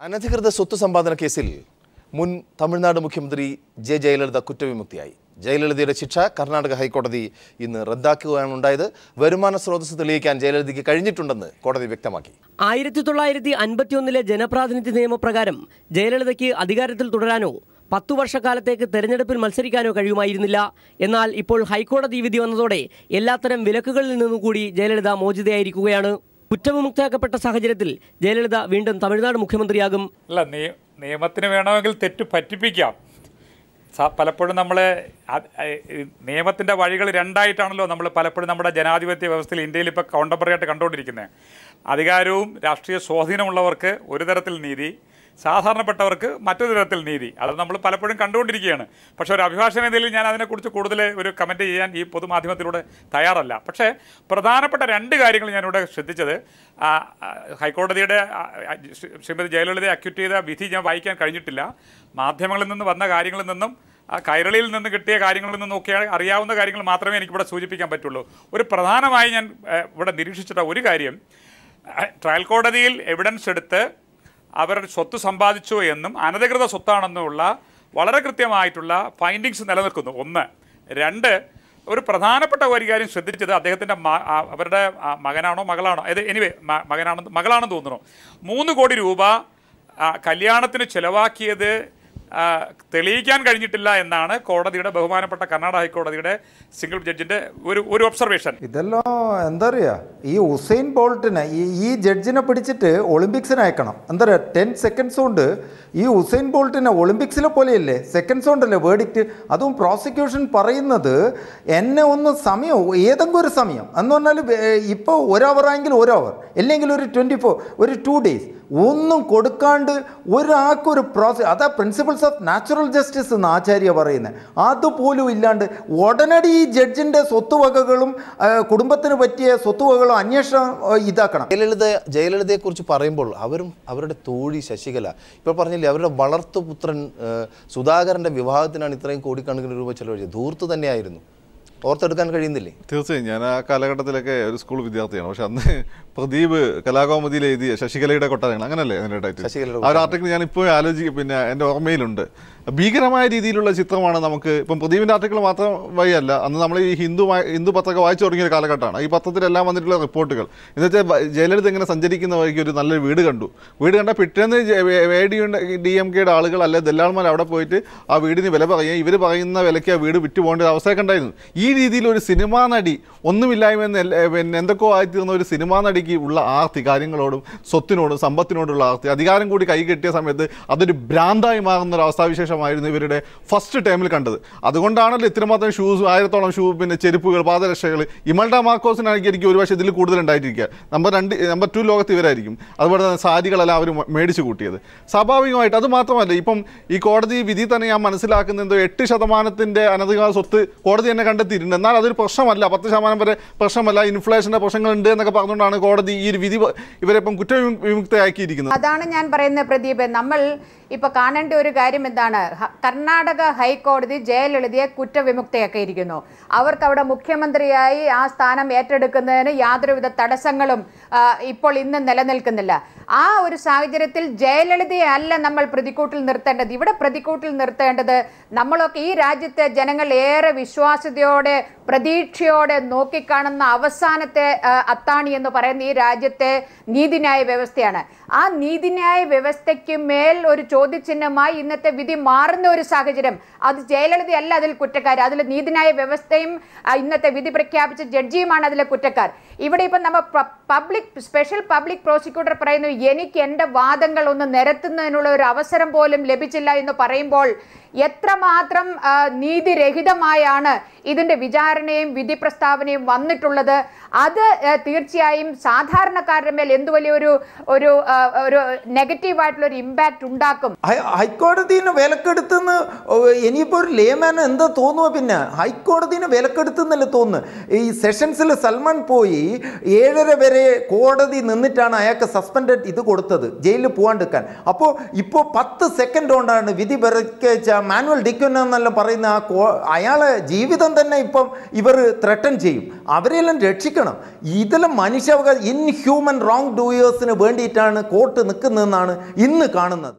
അനധികൃത സ്വത്ത് സമ്പാദന കേസിൽ മുൻ തമിഴ്നാട് മുഖ്യമന്ത്രി ജെ ജയലളിത കുറ്റവിമുക്തിയായി. ജയലളിതയുടെ ശിക്ഷ കർണാടക ഹൈക്കോടതി ഇന്ന് റദ്ദാക്കുകയാണ് ഉണ്ടായത്. വരുമാന സ്രോതസ് തെളിയിക്കാൻ ജയലളിതയ്ക്ക് കഴിഞ്ഞിട്ടുണ്ടെന്ന് കോടതി വ്യക്തമാക്കി. 1951 ജനപ്രാതിനിധ്യ നിയമപ്രകാരം ജയലളിതയ്ക്ക് അധികാരത്തിൽ തുടരാനോ 10 വർഷക്കാലത്തേക്ക് തെരഞ്ഞെടുപ്പിൽ മത്സരിക്കാനോ കഴിയുമായിരുന്നില്ല. എന്നാൽ ഇപ്പോൾ ഹൈക്കോടതി വിധി വന്നതോടെ എല്ലാത്തരം വിലക്കുകളിൽ നിന്നുകൂടി ജയലളിത മോചിതയായിരിക്കുകയാണ്. കുറ്റവിമുക്തയാക്കപ്പെട്ട സാഹചര്യത്തിൽ ജയലളിത വീണ്ടും തമിഴ്നാട് മുഖ്യമന്ത്രിയാകും. അല്ല, നിയമത്തിന് വേണമെങ്കിൽ തെറ്റ് പറ്റിപ്പിക്കാം. പലപ്പോഴും നമ്മൾ നിയമത്തിൻ്റെ വഴികൾ രണ്ടായിട്ടാണല്ലോ നമ്മൾ പലപ്പോഴും നമ്മുടെ ജനാധിപത്യ വ്യവസ്ഥയിൽ ഇന്ത്യയിൽ ഇപ്പോൾ കോണ്ടംപററി ആയിട്ട് കണ്ടുകൊണ്ടിരിക്കുന്നത്. അധികാരവും രാഷ്ട്രീയ സ്വാധീനമുള്ളവർക്ക് ഒരു തരത്തിൽ നീതി, സാധാരണപ്പെട്ടവർക്ക് മറ്റൊരു തരത്തിൽ നീതി, അത് നമ്മൾ പലപ്പോഴും കണ്ടുകൊണ്ടിരിക്കുകയാണ്. പക്ഷേ ഒരു അഭിഭാഷകൻ എന്നതിൽ ഞാൻ അതിനെക്കുറിച്ച് കൂടുതൽ ഒരു കമൻറ്റ് ചെയ്യാൻ ഈ പൊതുമാധ്യമത്തിലൂടെ തയ്യാറല്ല. പക്ഷേ പ്രധാനപ്പെട്ട രണ്ട് കാര്യങ്ങൾ ഞാനിവിടെ ശ്രദ്ധിച്ചത്, ഹൈക്കോടതിയുടെ ശ്രീമതി ജയലളിതയെ അക്യൂട്ട് ചെയ്ത വിധി ഞാൻ വായിക്കാൻ കഴിഞ്ഞിട്ടില്ല. മാധ്യമങ്ങളിൽ നിന്ന് വന്ന കാര്യങ്ങളിൽ നിന്നും കൈരളിയിൽ നിന്ന് കിട്ടിയ കാര്യങ്ങളിൽ നിന്നൊക്കെ അറിയാവുന്ന കാര്യങ്ങൾ മാത്രമേ എനിക്കിവിടെ സൂചിപ്പിക്കാൻ പറ്റുള്ളൂ. ഒരു പ്രധാനമായി ഞാൻ ഇവിടെ നിരീക്ഷിച്ചിട്ട ഒരു കാര്യം, ട്രയൽ കോടതിയിൽ എവിഡൻസ് എടുത്ത് അവർ സ്വത്ത് സമ്പാദിച്ചു എന്നും അനധികൃത സ്വത്താണെന്നുള്ള വളരെ കൃത്യമായിട്ടുള്ള ഫൈൻഡിങ്സ് നിലനിൽക്കുന്നു. ഒന്ന്. രണ്ട്, ഒരു പ്രധാനപ്പെട്ട ഒരു കാര്യം ശ്രദ്ധിച്ചത്, അദ്ദേഹത്തിൻ്റെ അവരുടെ മകനാണോ മകളാണോ മകളാണെന്ന് തോന്നുന്നു, 3 കോടി രൂപ കല്യാണത്തിന് ചിലവാക്കിയത് തെളിയിക്കാൻ കഴിഞ്ഞിട്ടില്ല എന്നാണ് കോടതിയുടെ ബഹുമാനപ്പെട്ട കർണാടക ഹൈക്കോടതിയുടെ സിംഗിൾ ജഡ്ജിന്റെ ഒരു ഒബ്സർവേഷൻ. ഇതെല്ലാം എന്താ പറയുക, ഈ ഉസൈൻ ബോൾട്ടിനെ ഈ ജഡ്ജിനെ പിടിച്ചിട്ട് ഒളിമ്പിക്സിന് അയക്കണം. എന്താ പറയുക, 10 സെക്കൻഡ്സ് കൊണ്ട് ഈ ഉസൈൻ ബോൾട്ടിനെ ഒളിമ്പിക്സിലെ പോലെയല്ലേ, സെക്കൻഡ്സ് കൊണ്ടല്ലേ വേർഡിക്റ്റ്. അതും പ്രോസിക്യൂഷൻ പറയുന്നത് എന്നെ ഒന്ന് സമയം, ഏതെങ്കിലും ഒരു സമയം എന്ന് പറഞ്ഞാൽ ഇപ്പോൾ 1 അവറായെങ്കിൽ 1 അവർ, അല്ലെങ്കിൽ ഒരു 24, ഒരു 2 ഡേയ്സ് ഒന്നും കൊടുക്കാണ്ട് ഒരാൾക്കൊരു അതാ പ്രിൻസിപ്പിൾസ് ഓഫ് നാച്ചുറൽ ജസ്റ്റിസ് എന്ന് ആചാര്യ പറയുന്നത്, അതുപോലും ഇല്ലാണ്ട് ഉടനടി ഈ ജഡ്ജിൻ്റെ സ്വത്തുവകകളും കുടുംബത്തിന് പറ്റിയ സ്വത്തുവകകളും അന്വേഷണം ഇതാക്കണം. ജയലളിതയെക്കുറിച്ച് പറയുമ്പോൾ അവരുടെ തോഴി ശശികല ഇപ്പോൾ പറഞ്ഞില്ലേ, അവരുടെ വളർത്തുപുത്രൻ സുധാകരൻ്റെ വിവാഹത്തിനാണ് ഇത്രയും കോടിക്കണക്കിന് രൂപ ചെലവഴിച്ചത്. ധൂർത്ത് തന്നെയായിരുന്നു, ഓർത്തെടുക്കാൻ കഴിയുന്നില്ലേ? തീർച്ചയായും. ഞാൻ ആ കാലഘട്ടത്തിലൊക്കെ ഒരു സ്കൂൾ വിദ്യാർത്ഥിയാണ്. പക്ഷെ അന്ന് പ്രദീപ് കലാകൗമുദിയിൽ എഴുതിയ ശശികലയുടെ കൊട്ടാരങ്ങൾ, അങ്ങനല്ലേ അതിൻ്റെ ടൈറ്റിൽ, ആ ഒരു ആർട്ടിക്കിൾ ഞാൻ ഇപ്പോൾ ആലോചിക്കും, പിന്നെ എൻ്റെ ഓർമ്മയിലുണ്ട്. ഭീകരമായ രീതിയിലുള്ള ചിത്രമാണ് നമുക്ക് ഇപ്പം പ്രദീപിൻ്റെ ആർട്ടിക്കിൾ മാത്രം വഴിയല്ല, അന്ന് നമ്മൾ ഈ ഹിന്ദു പത്രമൊക്കെ വായിച്ചു തുടങ്ങിയ ഒരു കാലഘട്ടമാണ്. ഈ പത്രത്തിലെല്ലാം വന്നിട്ടുള്ള റിപ്പോർട്ടുകൾ എന്നുവെച്ചാൽ ജയലളിത ഇങ്ങനെ സഞ്ചരിക്കുന്ന വഴിക്ക് ഒരു നല്ലൊരു വീട് കണ്ട പിറ്റേന്ന് DMKയുടെ ആളുകൾ അല്ലെ ദല്ലാൾമാർ അവിടെ പോയിട്ട് ആ വീടിന് വില പറയുകയും ഇവർ പറയുന്ന വിലയ്ക്ക് ആ വീട് വിറ്റ് പോകേണ്ട ഒരു അവസ്ഥയൊക്കെ ഉണ്ടായിരുന്നു. ഈ രീതിയിൽ ഒരു സിനിമാ നടി, ഒന്നുമില്ലായ്മയെന്ന് പിന്നെ എന്തൊക്കെയോ ആയിത്തീർന്ന ഒരു സിനിമാ നടിക്ക് ഉള്ള ആർത്തി, കാര്യങ്ങളോടും സ്വത്തിനോടും സമ്പത്തിനോടുള്ള ആർത്തി, അധികാരം കൂടി കൈ കെട്ടിയ സമയത്ത് അതൊരു ഭ്രാന്തായി മാറുന്ന ഒരു അവസ്ഥാവിശേഷമായിരുന്നു ഇവരുടെ ഫസ്റ്റ് ടൈമിൽ കണ്ടത്. അതുകൊണ്ടാണല്ലോ ഇത്രമാത്രം ഷൂസ്, 1000-ഓളം ഷൂ, പിന്നെ ചെരുപ്പുകൾ, പാദരക്ഷകൾ. ഇമൽഡ മാർക്കോസിനാണെങ്കിൽ എനിക്ക് ഒരു പക്ഷേ ഇതിൽ കൂടുതൽ ഉണ്ടായിട്ടിരിക്കുക. നമ്പർ 2 ലോകത്ത് ഇവരായിരിക്കും. അതുപോലെ തന്നെ സാരികളെല്ലാം അവർ മേടിച്ചു കൂട്ടിയത് സ്വാഭാവികമായിട്ട്. അത് മാത്രമല്ല, ഇപ്പം ഈ കോടതി വിധി തന്നെ ഞാൻ മനസ്സിലാക്കുന്നത് 8% അനധികൃത സ്വത്ത് കോടതി തന്നെ കണ്ടെത്തിയിട്ടുണ്ട്. എന്നാൽ അതൊരു പ്രശ്നമല്ല, 10% വരെ പ്രശ്നമല്ല, ഇൻഫ്ലേഷൻ്റെ പ്രശ്നങ്ങളുണ്ട് എന്നൊക്കെ പറഞ്ഞുകൊണ്ടാണ് കോടതി ഈ ഒരു വിധി ഇവരെ ഇപ്പം കുറ്റവിമുക്തയാക്കിയിരിക്കുന്നത്. അതാണ് ഞാൻ പറയുന്നത് പ്രദീപ്. നമ്മൾ ഇപ്പൊ കാണേണ്ട ഒരു കാര്യം എന്താണ്, കർണാടക ഹൈക്കോടതി ജയലളിതയെ കുറ്റവിമുക്തയാക്കിയിരിക്കുന്നു. അവർക്ക് അവിടെ മുഖ്യമന്ത്രിയായി ആ സ്ഥാനം ഏറ്റെടുക്കുന്നതിന് യാതൊരുവിധ തടസ്സങ്ങളും ഇപ്പോൾ ഇന്ന് നിലനിൽക്കുന്നില്ല. ആ ഒരു സാഹചര്യത്തിൽ ജയലളിതയെ അല്ല നമ്മൾ പ്രതിക്കൂട്ടിൽ നിർത്തേണ്ടത്. ഇവിടെ പ്രതിക്കൂട്ടിൽ നിർത്തേണ്ടത് നമ്മളൊക്കെ ഈ രാജ്യത്തെ ജനങ്ങൾ ഏറെ വിശ്വാസ്യതയോടെ പ്രതീക്ഷയോടെ നോക്കിക്കാണുന്ന അവസാനത്തെ അത്താണി എന്ന് പറയുന്ന ഈ രാജ്യത്തെ നീതിന്യായ വ്യവസ്ഥയാണ്. ആ നീതിന്യായ വ്യവസ്ഥയ്ക്ക് മേൽ ഒരു ചോദ്യചിഹ്നമായി ഇന്നത്തെ വിധി മാറുന്ന ഒരു സാഹചര്യം, അത് ജയലളിതയല്ല അതിൽ കുറ്റക്കാർ, അതിൽ നീതിന്യായ വ്യവസ്ഥയും ഇന്നത്തെ വിധി പ്രഖ്യാപിച്ച ജഡ്ജിയുമാണ് അതിലെ കുറ്റക്കാർ. ഇവിടെ ഇപ്പം നമ്മൾ സ്പെഷ്യൽ പബ്ലിക് പ്രോസിക്യൂട്ടർ പറയുന്നു, എനിക്ക് എൻ്റെ വാദങ്ങൾ ഒന്ന് നിരത്തുന്നതിനുള്ള ഒരു അവസരം പോലും ലഭിച്ചില്ല എന്ന് പറയുമ്പോൾ എത്രമാത്രം നീതിരഹിതമായാണ് ഇതിൻ്റെ വിചാരണയും വിധി പ്രസ്താവനയും വന്നിട്ടുള്ളത്. അത് തീർച്ചയായും സാധാരണക്കാരുടെ മേൽ എന്ത് വലിയൊരു ഒരു നെഗറ്റീവായിട്ടുള്ള ഒരു ഇമ്പാക്റ്റ് ഉണ്ടാക്കും. ഹൈക്കോടതിനെ വിലക്കെടുത്തെന്ന് ഇനിയിപ്പോൾ ഒരു ലേമാൻ എന്താ തോന്നുക, പിന്നെ ഹൈക്കോടതിനെ വിലക്കെടുത്തെന്നല്ലേ തോന്നുന്നു. ഈ സെഷൻസിൽ സൽമാൻ പോയി 7:30 വരെ കോടതി നിന്നിട്ടാണ് അയാൾക്ക് സസ്പെൻഡഡ് ഇത് കൊടുത്തത്, ജയിലിൽ പോകാണ്ടിരിക്കാൻ. അപ്പോൾ ഇപ്പോൾ 10 സെക്കൻഡ് കൊണ്ടാണ് വിധി പ്രഖ്യാപിച്ച മാനുവൽ ഡിക്വൻ എന്നെല്ലാം പറയുന്ന അയാളെ ജീവിതം തന്നെ ഇപ്പം ഇവർ ത്രെട്ടൻ ചെയ്യും. അവരെല്ലാം രക്ഷിക്കണം. ഇതെല്ലാം മനുഷ്യാവകാശം ഇൻഹ്യൂമൻ റോങ് ഡൂയേഴ്സിന് വേണ്ടിയിട്ടാണ് കോർട്ട് നിൽക്കുന്നതെന്നാണ് ഇന്ന് കാണുന്നത്.